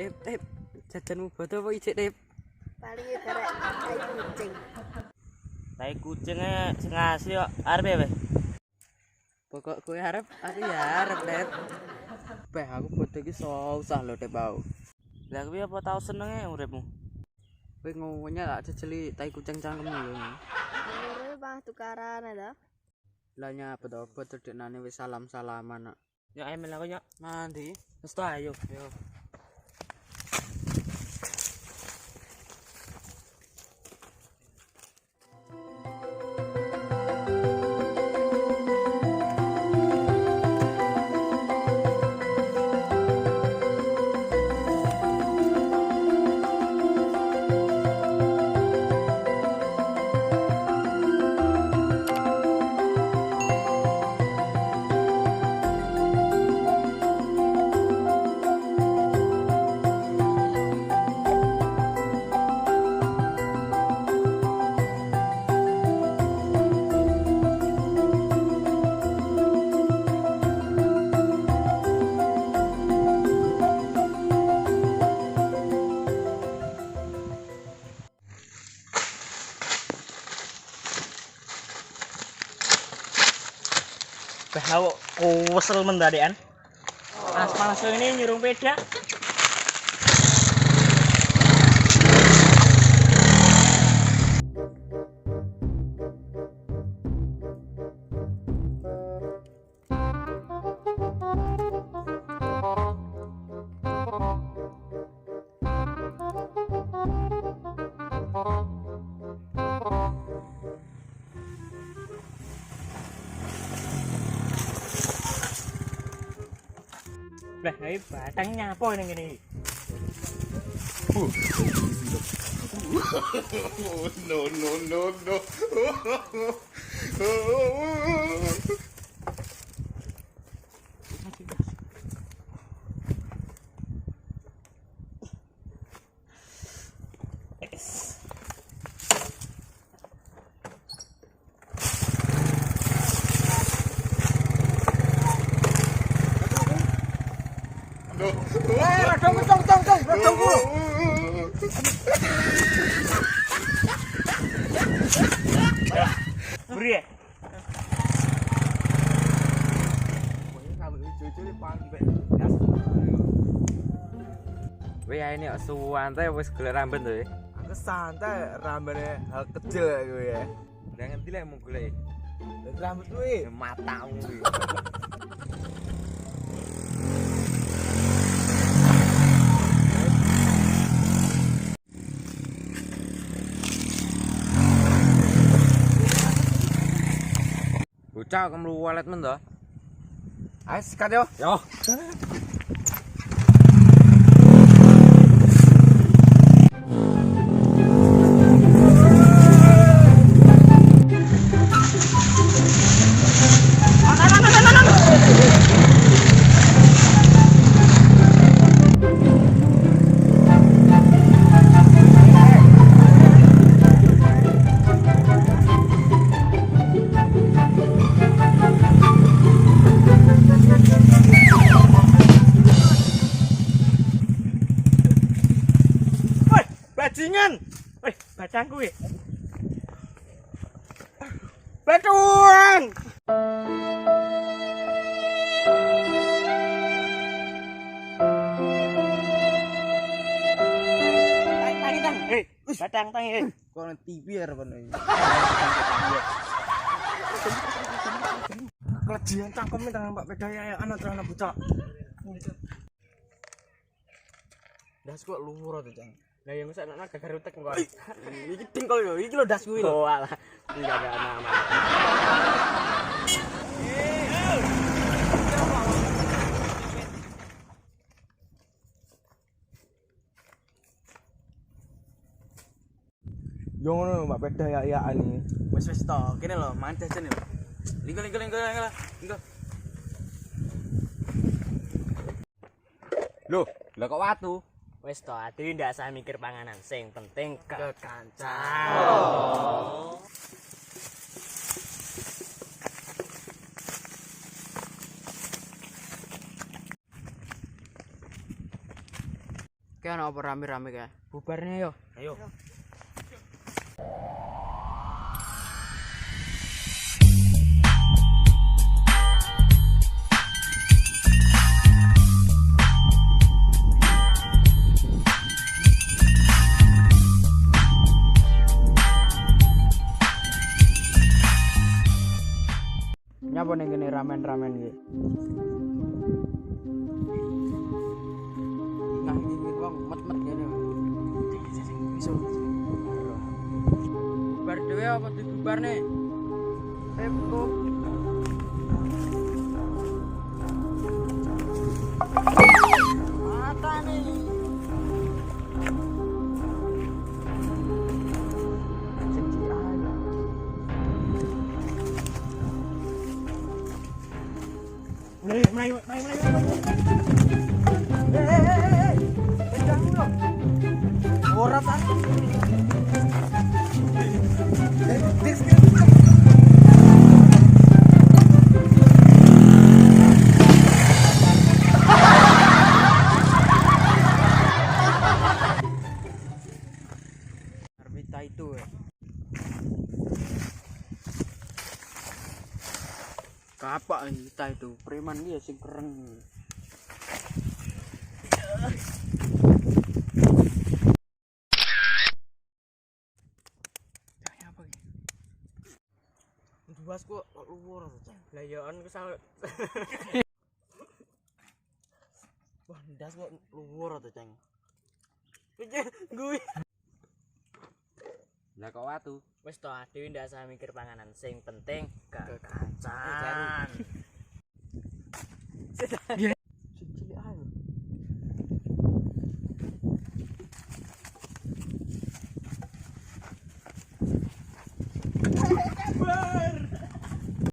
Dep, jajanmu bodo apa ijik, Dep? Paling karek tai kucing. Tai kucingnya sing asli kok arep ya, Beh? Pokok kowe arep, aku ya arep, Dep. Beh, aku bodo iki susah lho, Dep aku. Lah kuwi apa tau senenge uripmu? Kowe ngowonya tak jejeli tai kucing cangkemmu lho. Ngono Pak tukaran ada. Lah nyapa to bodo deknane wis salam-salaman nak. Ya emel aku ya. Mandi. Wis to ayo. Yo. Beh aku kesel mendadekan. Panas-panas ini nyurung peda. Lah, iki batang nyapo ning kene iki. No. Buri ya? Kowe ae nek suwante wis golek ramben to, ya. Aku santai rambane hal kecil ya gue ya. Udah ngerti lek mau golek Rambut gue. matamu iki. Bocah kemlu walet men to. Ayo sikat yo. Yo. Woi, bajingan. Woi, bacangku ya. Batuang. Tang. Hei, batang tang hei. Kono TV ya kono iki. Kelejian cangkeme tangan Pak Pedaya ya anak terana bocah. Das kok luwur to, Cang. Lah yang sak anak gagar utek kok. Iki tingkol yo, iki lho das kuwi lho. Oh alah. Enggak ada anak-anak. Yo ngono Mbak Pedaya ya ani. Wis to, kene lho, mangan jajan yo. Linggo. Loh, lah kok watu? Wis to, ati ndak usah mikir panganan, sing penting kekancan. Kayak ana apa rame-rame kae? Bubarnya yo. Ayo. Nyapa ning kene ramen-ramen iki? Nah, iki wong met-met ngene. Iso. Bubar dhewe apa dibubarne? Tempo. Mata nih. Janji aja. Mulai. Ora ta. Arbita itu ya. Kapak kita itu preman dia sing keren. Apa iki? Duas kok luwur to, Cang. Lah ya on kesal. Wah, ndas kok luwur to, Ceng. Gue. Lah kok watu. Wis to, Dewi ndak usah mikir panganan, sing penting kekancan.